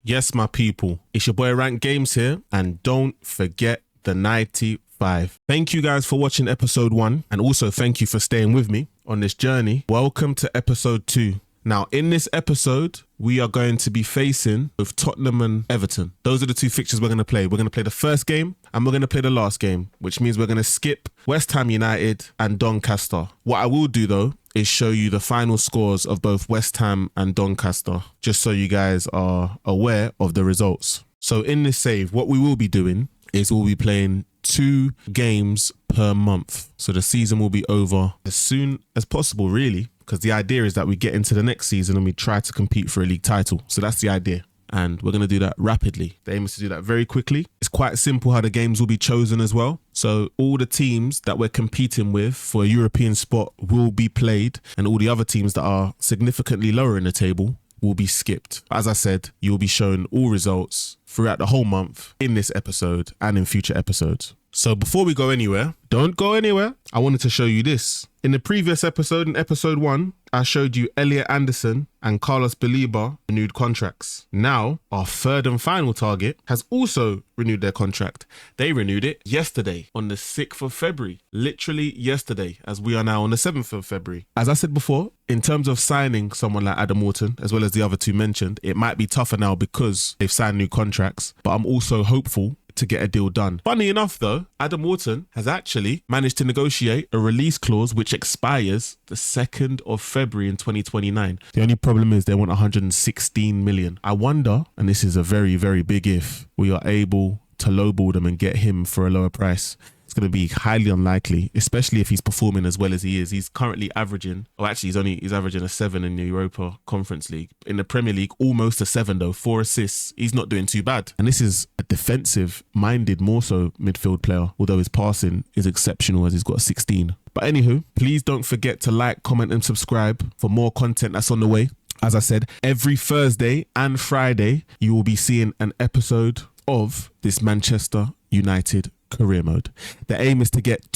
Yes, my people, it's your boy Rank Games here, and don't forget the 95. Thank you guys for watching episode 1, and also thank you for staying with me on this journey. Welcome to episode 2. Now, in this episode, we are going to be facing with Tottenham and Everton. Those are the two fixtures we're going to play. We're going to play the first game and we're going to play the last game, which means we're going to skip West Ham United and Doncaster. What I will do though is show you the final scores of both West Ham and Doncaster, just so you guys are aware of the results. So in this save, what we will be doing is we'll be playing 2 games per month. So the season will be over as soon as possible, really, because the idea is that we get into the next season and we try to compete for a league title. So that's the idea. And we're going to do that rapidly. The aim is to do that very quickly. It's quite simple how the games will be chosen as well. So all the teams that we're competing with for a European spot will be played, and all the other teams that are significantly lower in the table will be skipped. As I said, you'll be shown all results throughout the whole month in this episode and in future episodes. So before we go anywhere, don't go anywhere, I wanted to show you this. In the previous episode, in episode 1, I showed you Elliot Anderson and Carlos Baliba renewed contracts. Now, our third and final target has also renewed their contract. They renewed it yesterday on the 6th of February, literally yesterday, as we are now on the 7th of February. As I said before, in terms of signing someone like Adam Wharton, as well as the other two mentioned, it might be tougher now because they've signed new contracts, but I'm also hopeful to get a deal done. Funny enough though, Adam Wharton has actually managed to negotiate a release clause which expires the 2nd of February in 2029. The only problem is they want 116 million. I wonder, and this is a very, very big if, we are able to lowball them and get him for a lower price. It's going to be highly unlikely, especially if he's performing as well as he is. He's currently averaging, he's averaging a 7 in the Europa Conference League. In the Premier League, almost a 7 though, 4 assists. He's not doing too bad. And this is a defensive-minded, more so midfield player, although his passing is exceptional as he's got a 16. But anywho, please don't forget to like, comment and subscribe for more content that's on the way. As I said, every Thursday and Friday, you will be seeing an episode of this Manchester United career mode. The aim is to get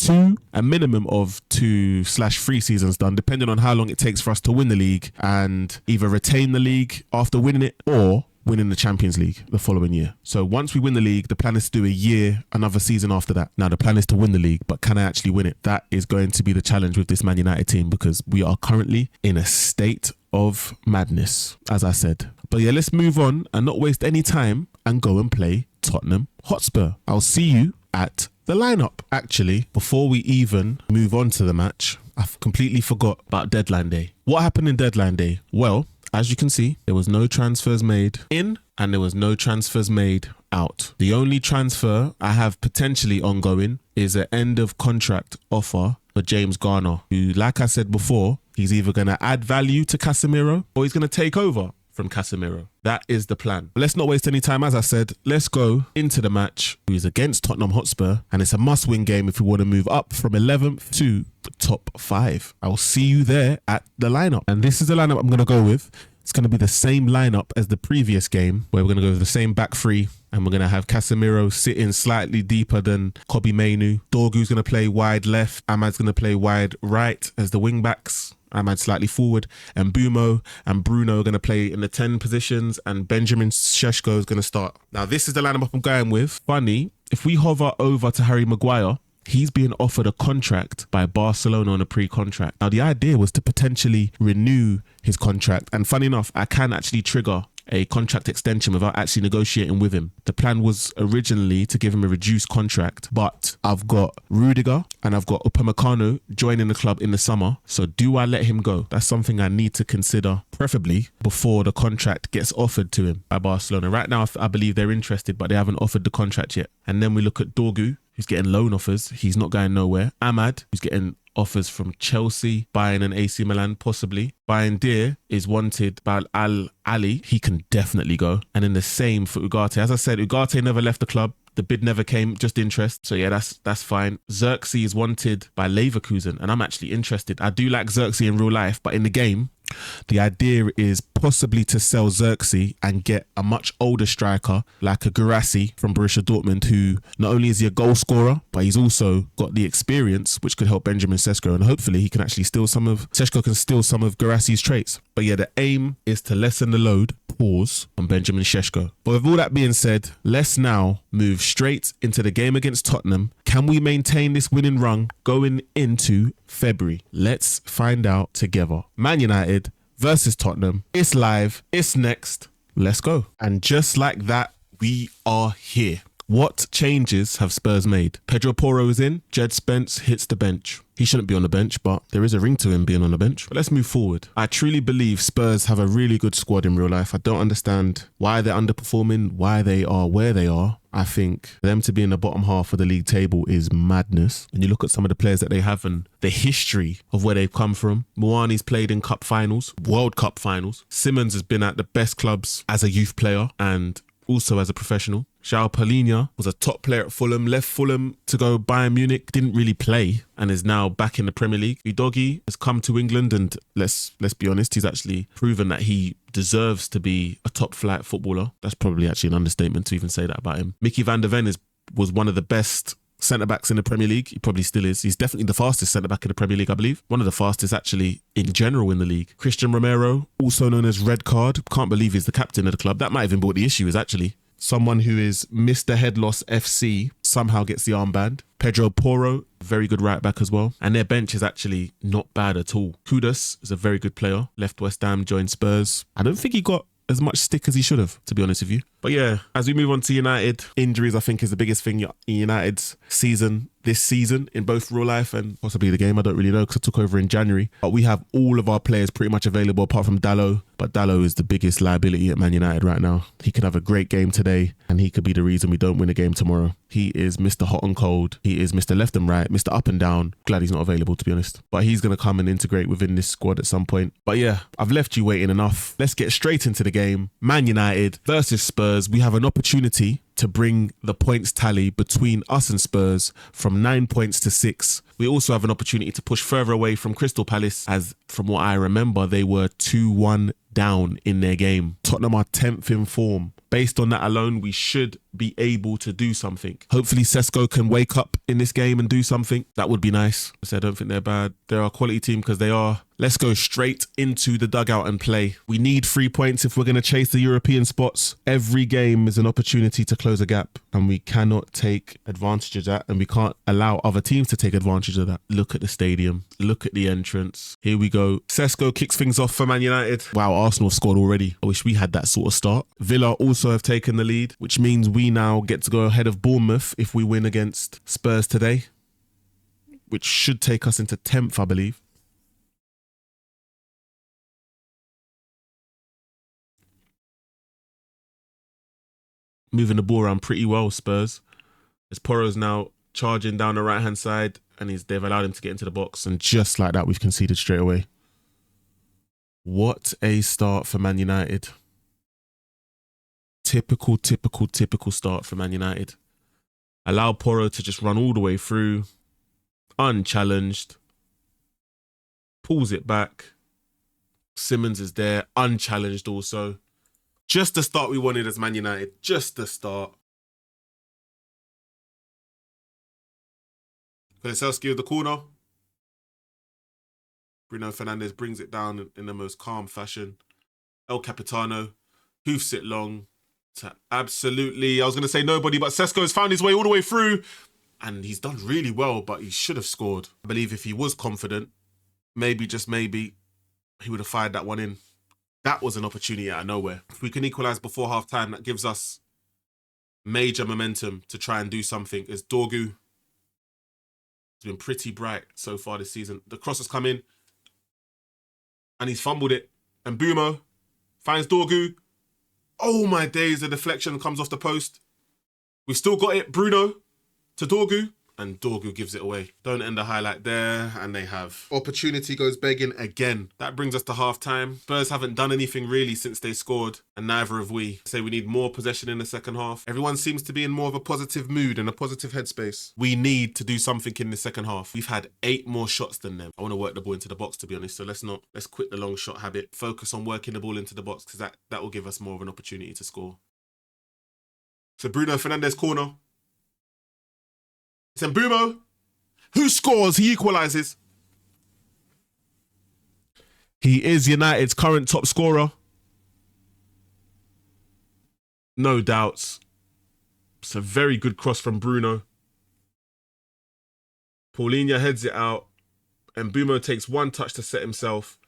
a minimum of 2/3 seasons done, depending on how long it takes for us to win the league, and either retain the league after winning it or winning the Champions League the following year. So once we win the league, the plan is to do a year, another season after that. Now the plan is to win the league, but can I actually win it? That is going to be the challenge with this Man United team, because we are currently in a state of madness, as I said. But yeah, let's move on and not waste any time and go and play Tottenham Hotspur. I'll see you at the lineup. Actually, before we even move on to the match, I've completely forgot about deadline day. What happened in deadline day? Well, as you can see, there was no transfers made in and there was no transfers made out. The only transfer I have potentially ongoing is an end of contract offer for James Garner, who, like I said before, he's either going to add value to Casemiro or he's going to take over from Casemiro. That is the plan. Let's not waste any time. As I said, let's go into the match. Who is against Tottenham Hotspur, and it's a must-win game if we want to move up from 11th to the top 5. I will see you there at the lineup. And this is the lineup I'm going to go with. It's going to be the same lineup as the previous game, where we're going to go with the same back three, and we're going to have Casemiro sitting slightly deeper than Kobbie Mainoo. Dorgu's going to play wide left. Ahmad's going to play wide right as the wing backs. Ahmad slightly forward, and Bumo and Bruno are going to play in the 10 positions, and Benjamin Šeško is going to start. Now, this is the lineup I'm going with. Funny, if we hover over to Harry Maguire, he's being offered a contract by Barcelona on a pre-contract. Now, the idea was to potentially renew his contract, and funny enough, I can actually trigger a contract extension without actually negotiating with him. The plan was originally to give him a reduced contract, but I've got Rudiger and I've got Upamecano joining the club in the summer. So do I let him go? That's something I need to consider, preferably before the contract gets offered to him by Barcelona. Right now, I believe they're interested, but they haven't offered the contract yet. And then we look at Dorgu, who's getting loan offers. He's not going nowhere. Ahmad, who's getting offers from Chelsea, Bayern and AC Milan, possibly. Bayern Deer is wanted by Al Ali. He can definitely go. And then the same for Ugarte. As I said, Ugarte never left the club. The bid never came, just interest. So yeah, that's fine. Xerxes is wanted by Leverkusen, and I'm actually interested. I do like Xerxes in real life, but in the game, the idea is possibly to sell Xerxes and get a much older striker like a Guirassy from Borussia Dortmund, who not only is he a goal scorer, but he's also got the experience which could help Benjamin Šeško, and hopefully he can actually Šeško can steal some of Guirassy's traits. But yeah, the aim is to lessen the load, pause, on Benjamin Šeško. But with all that being said, let's now move straight into the game against Tottenham. Can we maintain this winning run going into February? Let's find out together. Man United versus Tottenham. It's live. It's next. Let's go. And just like that, we are here. What changes have Spurs made? Pedro Porro is in. Jed Spence hits the bench. He shouldn't be on the bench, but there is a ring to him being on the bench. But let's move forward. I truly believe Spurs have a really good squad in real life. I don't understand why they're underperforming, why they are where they are. I think them to be in the bottom half of the league table is madness. When you look at some of the players that they have and the history of where they've come from. Muani's played in cup finals, World Cup finals. Simmons has been at the best clubs as a youth player and also as a professional. João Palhinha was a top player at Fulham, left Fulham to go Bayern Munich, didn't really play and is now back in the Premier League. Udogie has come to England and let's be honest, he's actually proven that he deserves to be a top flight footballer. That's probably actually an understatement to even say that about him. Mickey van der Ven was one of the best centre-backs in the Premier League. He probably still is. He's definitely the fastest centre-back in the Premier League, I believe. One of the fastest actually in general in the league. Christian Romero, also known as Red Card. Can't believe he's the captain of the club. That might have been what the issue is actually. Someone who is Mr. Head Loss FC somehow gets the armband. Pedro Porro, very good right back as well. And their bench is actually not bad at all. Kudus is a very good player. Left West Ham, joined Spurs. I don't think he got as much stick as he should have, to be honest with you. But yeah, as we move on to United, injuries I think is the biggest thing in United's season, this season, in both real life and possibly the game. I don't really know because I took over in January. But we have all of our players pretty much available apart from Dalot. But Dalot is the biggest liability at Man United right now. He could have a great game today and he could be the reason we don't win a game tomorrow. He is Mr. Hot and Cold. He is Mr. Left and Right, Mr. Up and Down. Glad he's not available, to be honest. But he's going to come and integrate within this squad at some point. But yeah, I've left you waiting enough. Let's get straight into the game. Man United versus Spurs. We have an opportunity to bring the points tally between us and Spurs from 9 points to 6. We also have an opportunity to push further away from Crystal Palace, as from what I remember, they were 2-1 down in their game. Tottenham are 10th in form. Based on that alone, we should be able to do something. Hopefully Sesko can wake up in this game and do something. That would be nice. I don't think they're bad. They're a quality team because they are. Let's go straight into the dugout and play. We need 3 points if we're going to chase the European spots. Every game is an opportunity to close a gap and we cannot take advantage of that and we can't allow other teams to take advantage of that. Look at the stadium. Look at the entrance. Here we go. Sesko kicks things off for Man United. Wow, Arsenal have scored already. I wish we had that sort of start. Villa also have taken the lead, which means we now get to go ahead of Bournemouth if we win against Spurs today, which should take us into 10th, I believe. Moving the ball around pretty well, Spurs. As Porro's now charging down the right-hand side and they've allowed him to get into the box. And just like that, we've conceded straight away. What a start for Man United. Typical start for Man United. Allow Porro to just run all the way through. Unchallenged. Pulls it back. Simmons is there. Unchallenged also. Just the start we wanted as Man United. Just the start. Kulusevski with the corner. Bruno Fernandes brings it down in the most calm fashion. El Capitano hoofs it long to absolutely, I was going to say nobody, but Sesko has found his way all the way through. And he's done really well, but he should have scored. I believe if he was confident, maybe, just maybe, he would have fired that one in. That was an opportunity out of nowhere. If we can equalise before half-time, that gives us major momentum to try and do something. As Dorgu has been pretty bright so far this season. The cross has come in and he's fumbled it. And Bumo finds Dorgu. Oh my days, the deflection comes off the post. We've still got it. Bruno to Dorgu. And Dorgu gives it away. Don't end the highlight there. And they have. Opportunity goes begging again. That brings us to half-time. Spurs haven't done anything really since they scored. And neither have we. Say we need more possession in the second half. Everyone seems to be in more of a positive mood and a positive headspace. We need to do something in the second half. We've had 8 more shots than them. I want to work the ball into the box, to be honest. So let's quit the long shot habit. Focus on working the ball into the box because that will give us more of an opportunity to score. So Bruno Fernandes corner. It's Mbumo, who scores, he equalises. He is United's current top scorer. No doubts. It's a very good cross from Bruno. Paulinho heads it out. And Mbeumo takes one touch to set himself.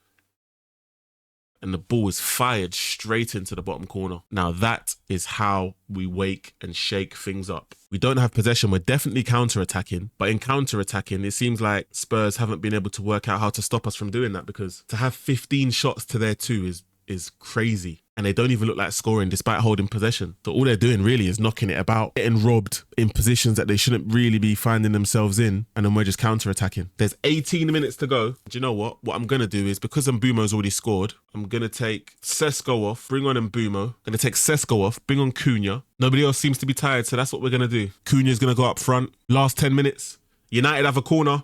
And the ball is fired straight into the bottom corner. Now that is how we wake and shake things up. We don't have possession. We're definitely counter-attacking. But in counter-attacking, it seems like Spurs haven't been able to work out how to stop us from doing that, because to have 15 shots to their 2 is crazy. And they don't even look like scoring despite holding possession. So all they're doing really is knocking it about, getting robbed in positions that they shouldn't really be finding themselves in. And then we're just counter-attacking. There's 18 minutes to go. Do you know what? What I'm going to do is, because Mbeumo's already scored, I'm going to take Sesko off, bring on Mbeumo. I'm going to take Sesko off, bring on Cunha. Nobody else seems to be tired, so that's what we're going to do. Cunha's going to go up front. Last 10 minutes. United have a corner.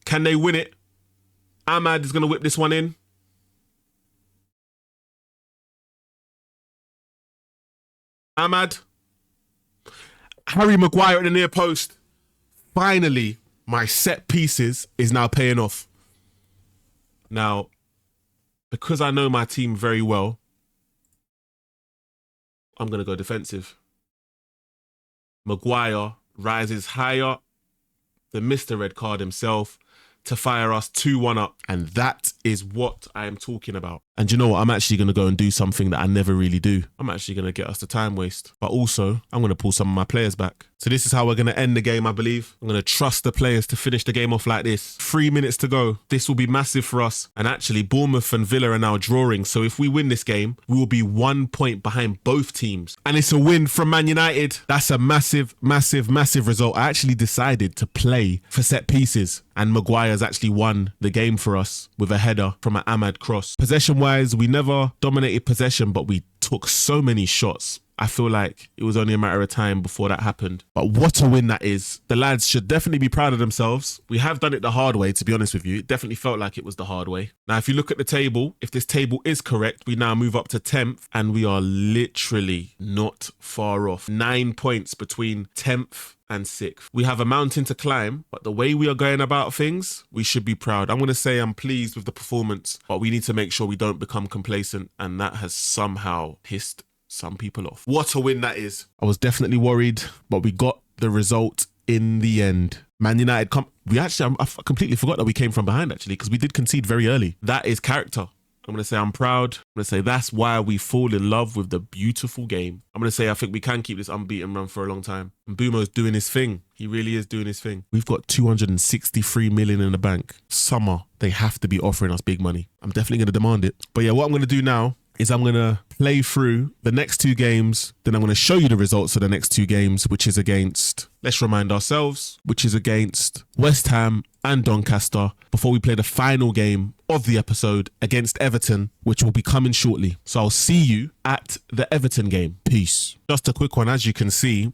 Can they win it? Ahmad is going to whip this one in. Ahmad. Harry Maguire at the near post. Finally, my set pieces is now paying off. Now, because I know my team very well, I'm going to go defensive. Maguire rises higher than Mr. Red Card himself to fire us 2-1 up. And that is what I am talking about. And you know what? I'm actually going to go and do something that I never really do. I'm actually going to get us to time waste. But also, I'm going to pull some of my players back. So this is how we're going to end the game, I believe. I'm going to trust the players to finish the game off like this. 3 minutes to go. This will be massive for us. And actually, Bournemouth and Villa are now drawing. So if we win this game, we will be 1 point behind both teams. And it's a win from Man United. That's a massive, massive, massive result. I actually decided to play for set pieces. And Maguire's actually won the game for us with a header from an Ahmad cross. Possession-wise, we never dominated possession, but we took so many shots. I feel like it was only a matter of time before that happened. But what a win that is. The lads should definitely be proud of themselves. We have done it the hard way, to be honest with you. It definitely felt like it was the hard way. Now, if you look at the table, if this table is correct, we now move up to 10th, and we are literally not far off. 9 points between 10th and 6th. We have a mountain to climb, but the way we are going about things, we should be proud. I'm going to say I'm pleased with the performance, but we need to make sure we don't become complacent, and that has somehow pissed some people off. What a win that is. I was definitely worried, but we got the result in the end. Man United I completely forgot that we came from behind, actually, because we did concede very early. That is character. I'm going to say I'm proud. I'm going to say that's why we fall in love with the beautiful game. I'm going to say I think we can keep this unbeaten run for a long time. And Mbeumo's doing his thing. He really is doing his thing. We've got 263 million in the bank. Summer, they have to be offering us big money. I'm definitely going to demand it. But yeah, what I'm going to do now is I'm going to play through the next 2 games. Then I'm going to show you the results of the next 2 games, which is against, let's remind ourselves, which is against West Ham and Doncaster, before we play the final game of the episode against Everton, which will be coming shortly. So I'll see you at the Everton game. Peace. Just a quick one. As you can see,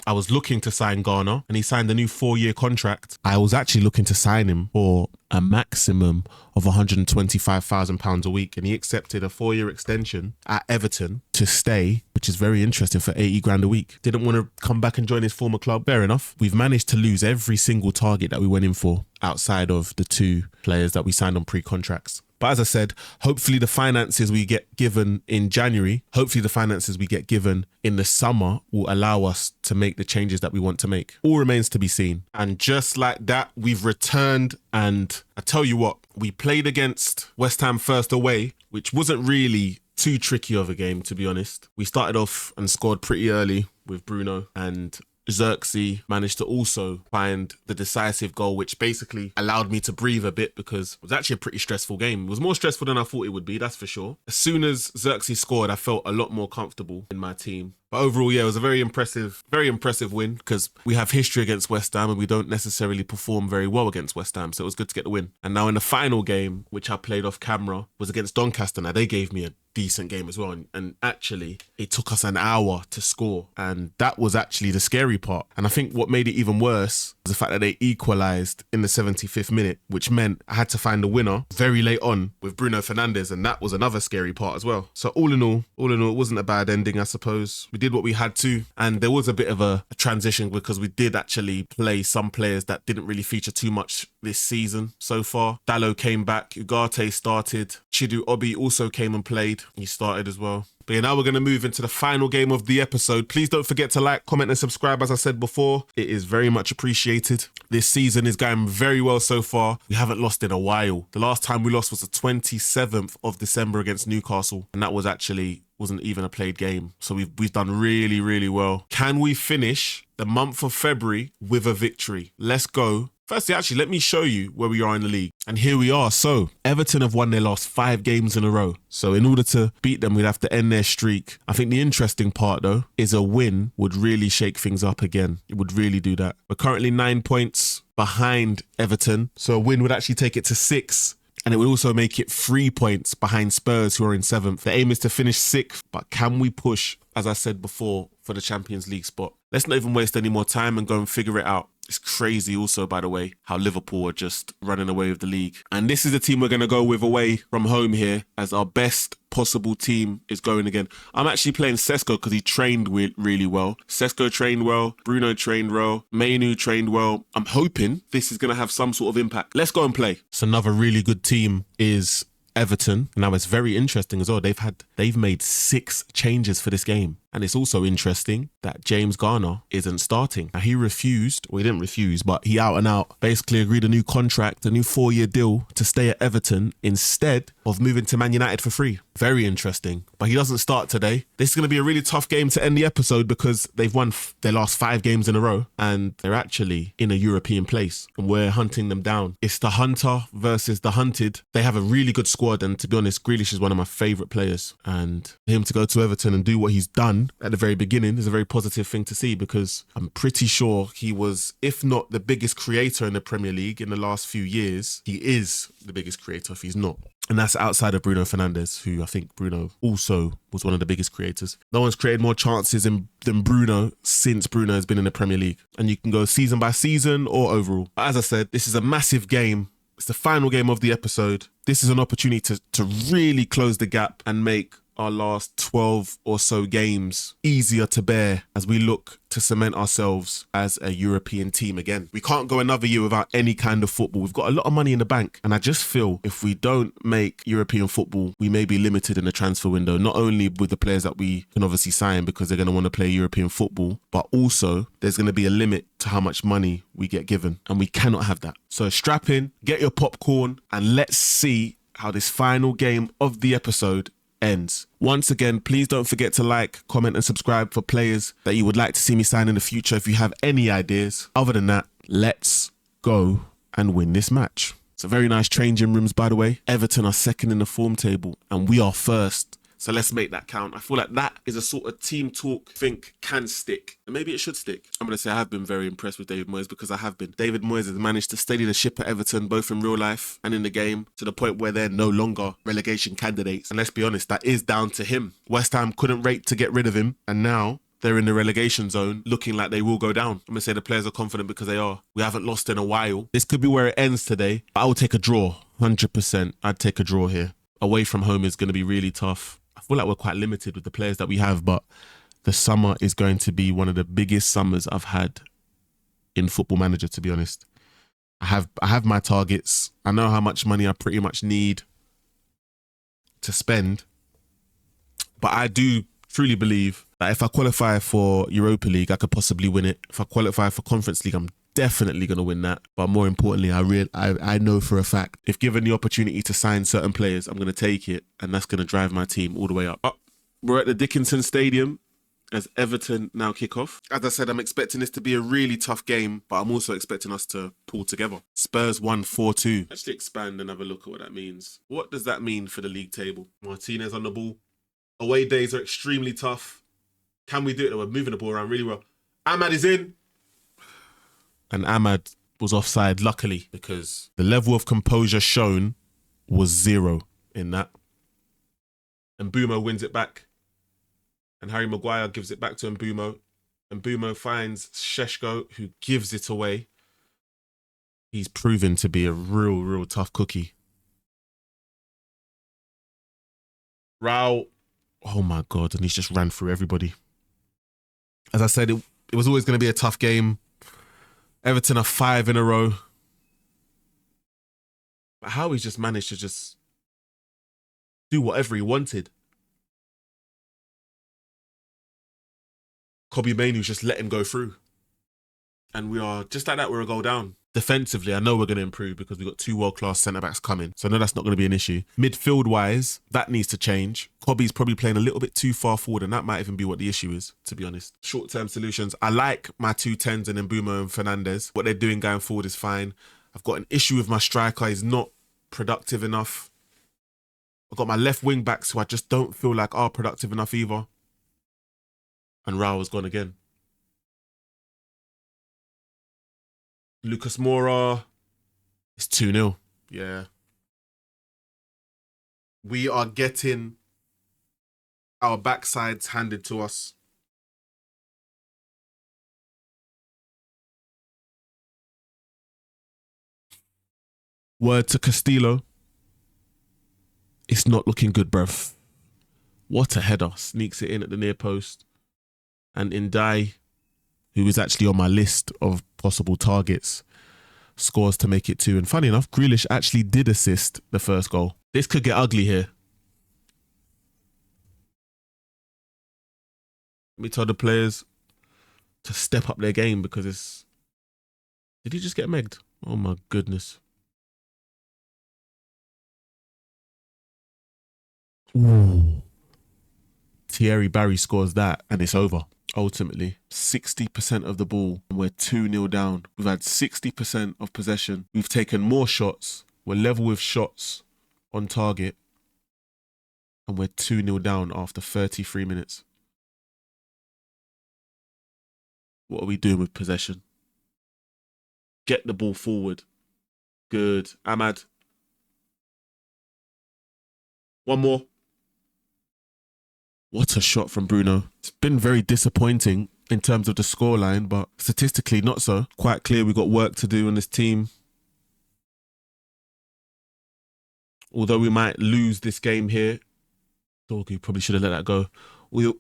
I was looking to sign Garner, and he signed a new 4-year contract. I was actually looking to sign him for a maximum of £125,000 a week, and he accepted a 4-year extension at Everton to stay, which is very interesting, for 80 grand a week. Didn't want to come back and join his former club. Fair enough. We've managed to lose every single target that we went in for outside of the 2 players that we signed on pre-contracts. But as I said, hopefully the finances we get given in January, hopefully the finances we get given in the summer will allow us to make the changes that we want to make. All remains to be seen. And just like that, we've returned, and I tell you what, we played against West Ham first away, which wasn't really too tricky of a game, to be honest. We started off and scored pretty early with Bruno, and Xerxes managed to also find the decisive goal, which basically allowed me to breathe a bit, because it was actually a pretty stressful game. It was more stressful than I thought it would be, that's for sure. As soon as Xerxes scored, I felt a lot more comfortable in my team. But overall, yeah, it was a very impressive win, because we have history against West Ham and we don't necessarily perform very well against West Ham. So it was good to get the win. And now in the final game, which I played off camera, was against Doncaster. Now they gave me a decent game as well. And actually, it took us an hour to score. And that was actually the scary part. And I think what made it even worse was the fact that they equalised in the 75th minute, which meant I had to find a winner very late on with Bruno Fernandes. And that was another scary part as well. So all in all, it wasn't a bad ending, I suppose. We did what we had to. And there was a bit of a transition because we did actually play some players that didn't really feature too much this season so far. Dallo came back, Ugarte started, Chidu Obi also came and played. He started as well. But yeah, now we're going to move into the final game of the episode. Please don't forget to like, comment and subscribe. As I said before, it is very much appreciated. This season is going very well so far. We haven't lost in a while. The last time we lost was the 27th of December against Newcastle. And that wasn't even a played game. So we've done really, really well. Can we finish the month of February with a victory? Let's go. Firstly, actually, let me show you where we are in the league. And here we are. So Everton have won their last 5 games in a row. So in order to beat them, we'd have to end their streak. I think the interesting part, though, is a win would really shake things up again. It would really do that. We're currently 9 points behind Everton. So a win would actually take it to 6. And it would also make it 3 points behind Spurs, who are in 7th. The aim is to finish 6th. But can we push, as I said before, for the Champions League spot? Let's not even waste any more time and go and figure it out. It's crazy also, by the way, how Liverpool are just running away with the league. And this is the team we're going to go with away from home here, as our best possible team is going again. I'm actually playing Sesko because he trained really well. Sesko trained well. Bruno trained well. Mainu trained well. I'm hoping this is going to have some sort of impact. Let's go and play. So another really good team is Everton. Now it's very interesting as well. They've made 6 changes for this game. And it's also interesting that James Garner isn't starting. Now he didn't refuse, but he out and out basically agreed a new contract, a new 4-year deal to stay at Everton instead of moving to Man United for free. Very interesting. But he doesn't start today. This is going to be a really tough game to end the episode because they've won their last 5 games in a row and they're actually in a European place and we're hunting them down. It's the hunter versus the hunted. They have a really good squad and to be honest, Grealish is one of my favourite players and for him to go to Everton and do what he's done at the very beginning is a very positive thing to see because I'm pretty sure he was, if not the biggest creator in the Premier League in the last few years, he is the biggest creator if he's not. And that's outside of Bruno Fernandes, who I think Bruno also was one of the biggest creators. No one's created more chances than Bruno since Bruno has been in the Premier League. And you can go season by season or overall. But as I said, this is a massive game. It's the final game of the episode. This is an opportunity to really close the gap and make our last 12 or so games easier to bear as we look to cement ourselves as a European team again. We can't go another year without any kind of football. We've got a lot of money in the bank and I just feel if we don't make European football, we may be limited in the transfer window, not only with the players that we can obviously sign because they're going to want to play European football, but also there's going to be a limit to how much money we get given and we cannot have that. So strap in, get your popcorn and let's see how this final game of the episode ends. Once again, please don't forget to like, comment and subscribe for players that you would like to see me sign in the future if you have any ideas. Other than that, let's go and win this match. It's a very nice changing rooms, by the way. Everton are second in the form table and we are first. So let's make that count. I feel like that is a sort of team talk I think can stick. And maybe it should stick. I'm going to say I have been very impressed with David Moyes because I have been. David Moyes has managed to steady the ship at Everton, both in real life and in the game, to the point where they're no longer relegation candidates. And let's be honest, that is down to him. West Ham couldn't wait to get rid of him. And now they're in the relegation zone looking like they will go down. I'm going to say the players are confident because they are. We haven't lost in a while. This could be where it ends today. But I will take a draw, 100%. I'd take a draw here. Away from home is going to be really tough. I feel like we're quite limited with the players that we have, but the summer is going to be one of the biggest summers I've had in Football Manager, to be honest. I have my targets. I know how much money I pretty much need to spend, but I do truly believe that if I qualify for Europa League, I could possibly win it. If I qualify for Conference League, I'm definitely going to win that. But more importantly, I know for a fact, if given the opportunity to sign certain players, I'm going to take it. And that's going to drive my team all the way up. We're at the Dickinson Stadium as Everton now kick off. As I said, I'm expecting this to be a really tough game, but I'm also expecting us to pull together. Spurs won 4-2. Actually expand and have a look at what that means. What does that mean for the league table? Martinez on the ball. Away days are extremely tough. Can we do it? We're moving the ball around really well. Ahmad is in. And Ahmad was offside, luckily, because the level of composure shown was 0 in that. And Mbumo wins it back. And Harry Maguire gives it back to Mbumo. And Mbumo finds Šeško, who gives it away. He's proven to be a real tough cookie. Rao, oh my God, and he's just ran through everybody. As I said, it was always going to be a tough game. Everton are 5 in a row. But how he's just managed to just do whatever he wanted. Kobbie Mainoo's just let him go through. And we are, just like that, we're a goal down. Defensively, I know we're going to improve because we've got 2 world-class centre-backs coming. So I know that's not going to be an issue. Midfield-wise, that needs to change. Kobbie's probably playing a little bit too far forward, and that might even be what the issue is, to be honest. Short-term solutions. I like my 2 10s and Mbumo and Fernandes. What they're doing going forward is fine. I've got an issue with my striker. He's not productive enough. I've got my left wing-backs who I just don't feel like are productive enough either. And Rao has gone again. Lucas Moura. It's 2-0. Yeah. We are getting our backsides handed to us. Word to Castillo. It's not looking good, bruv. What a header. Sneaks it in at the near post. And Ndai, who is actually on my list of possible targets, scores to make it 2. And funny enough, Grealish actually did assist the first goal. This could get ugly here. Let me tell the players to step up their game because it's... Did he just get megged? Oh my goodness. Ooh. Thierry Barry scores that and it's over. Ultimately, 60% of the ball and we're 2-0 down. We've had 60% of possession. We've taken more shots. We're level with shots on target. And we're 2-0 down after 33 minutes. What are we doing with possession? Get the ball forward. Good. Ahmad. One more. What a shot from Bruno. It's been very disappointing in terms of the scoreline, but statistically not so. Quite clear we've got work to do on this team. Although we might lose this game here. Dorgu probably should have let that go.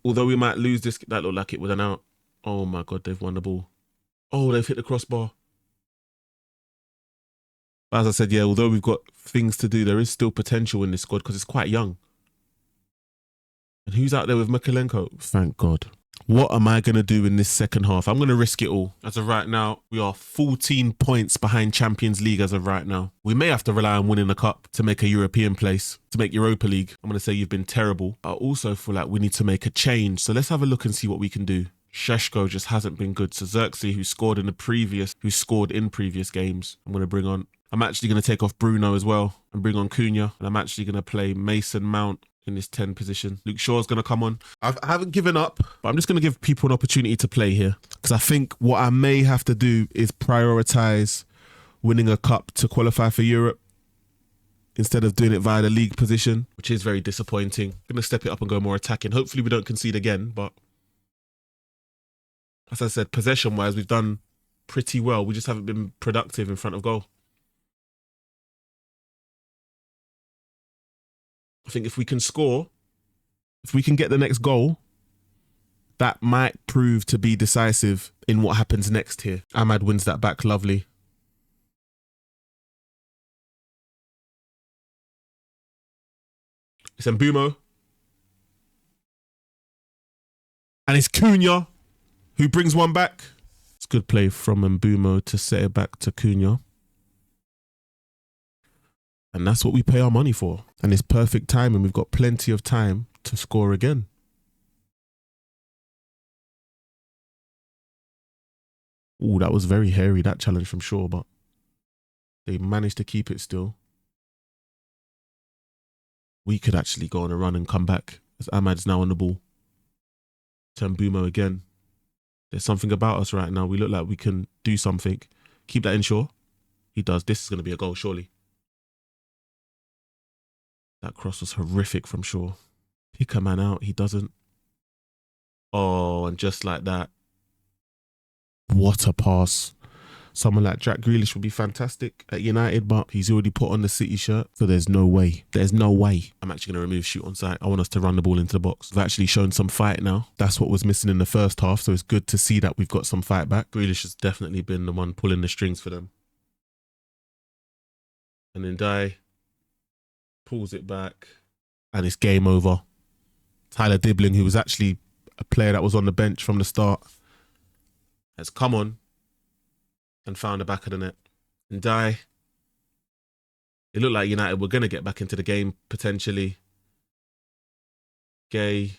Although we might lose this, that looked like it was an out. Oh my God, they've won the ball. Oh, they've hit the crossbar. As I said, yeah, although we've got things to do, there is still potential in this squad because it's quite young. And who's out there with Mikalenko? Thank God. What am I going to do in this second half? I'm going to risk it all. As of right now, we are 14 points behind Champions League as of right now. We may have to rely on winning the cup to make a European place, to make Europa League. I'm going to say you've been terrible. I also feel like we need to make a change. So let's have a look and see what we can do. Šeško just hasn't been good. So Xerxes, who scored in previous games, I'm going to bring on. I'm actually going to take off Bruno as well and bring on Cunha. And I'm actually going to play Mason Mount in this 10 position. Luke Shaw's going to come on. I haven't given up, but I'm just going to give people an opportunity to play here. Because I think what I may have to do is prioritise winning a cup to qualify for Europe instead of doing it via the league position, which is very disappointing. I'm going to step it up and go more attacking. Hopefully we don't concede again, but as I said, possession-wise, we've done pretty well. We just haven't been productive in front of goal. I think if we can score, if we can get the next goal, that might prove to be decisive in what happens next here. Ahmad wins that back, lovely. It's Mbumo. And it's Cunha who brings one back. It's good play from Mbumo to set it back to Cunha. And that's what we pay our money for. And it's perfect time and we've got plenty of time to score again. Ooh, that was very hairy, that challenge from Shaw, but they managed to keep it still. We could actually go on a run and come back as Ahmad's now on the ball. Turn Mbumo again. There's something about us right now. We look like we can do something. Keep that in, Shaw. He does. This is going to be a goal, surely. That cross was horrific from Shaw. Pick a man out. He doesn't. Oh, and just like that. What a pass. Someone like Jack Grealish would be fantastic at United, but he's already put on the City shirt, so there's no way. There's no way. I'm actually going to remove shoot on sight. I want us to run the ball into the box. We've actually shown some fight now. That's what was missing in the first half, so it's good to see that we've got some fight back. Grealish has definitely been the one pulling the strings for them. And then Dye pulls it back, and it's game over. Tyler Dibbling, who was actually a player that was on the bench from the start, has come on and found the back of the net. And Dye, it looked like United were going to get back into the game, potentially. Gay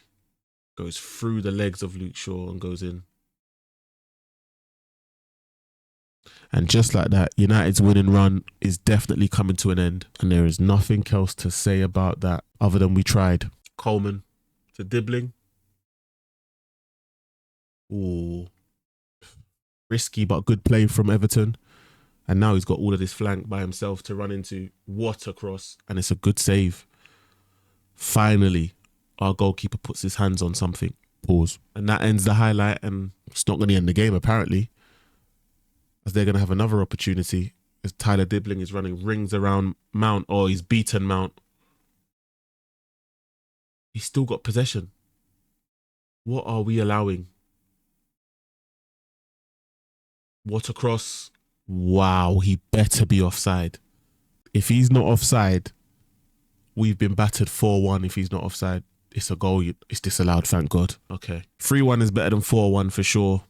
goes through the legs of Luke Shaw and goes in. And just like that, United's winning run is definitely coming to an end. And there is nothing else to say about that other than we tried. Coleman to Dibbling. Ooh. Risky but good play from Everton. And now he's got all of this flank by himself to run into. What a cross. And it's a good save. Finally, our goalkeeper puts his hands on something. Pause. And that ends the highlight, and it's not going to end the game apparently, as they're going to have another opportunity as Tyler Dibbling is running rings around Mount. Oh, he's beaten Mount. He's still got possession. What are we allowing? What a cross. Wow, he better be offside. If he's not offside, we've been battered 4-1. If he's not offside, it's a goal. It's disallowed, thank God. Okay. 3-1 is better than 4-1 for sure.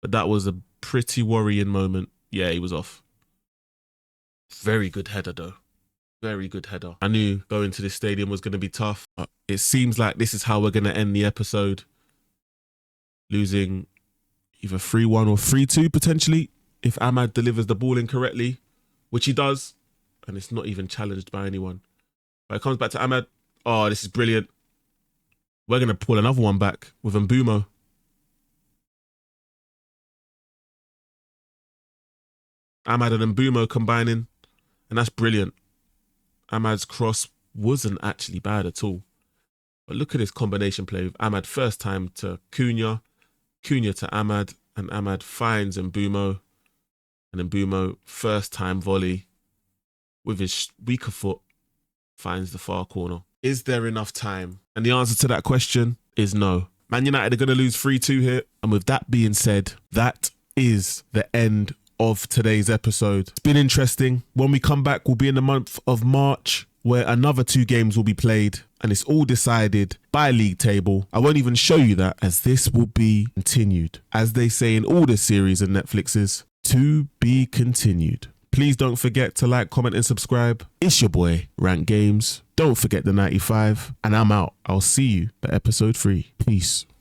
But that was a pretty worrying moment. Yeah, he was off. Very good header though. Very good header. I knew going to this stadium was going to be tough. But it seems like this is how we're going to end the episode. Losing either 3-1 or 3-2 potentially if Ahmad delivers the ball incorrectly, which he does, and it's not even challenged by anyone. But it comes back to Ahmad. Oh, this is brilliant. We're going to pull another one back with Mbumo. Ahmad and Mbumo combining, and that's brilliant. Ahmad's cross wasn't actually bad at all. But look at this combination play with Ahmad first time to Cunha, Cunha to Ahmad, and Ahmad finds Mbumo, and Mbumo first time volley with his weaker foot finds the far corner. Is there enough time? And the answer to that question is no. Man United are going to lose 3-2 here. And with that being said, that is the end of today's episode. It's been interesting. When we come back, we'll be in the month of March, where another 2 games will be played, and it's all decided by league table. I won't even show you that, as this will be continued. As they say in all the series and Netflixes, to be continued. Please don't forget to like, comment and subscribe. It's your boy, Rank Games. Don't forget the 95, and I'm out. I'll see you for episode 3. Peace.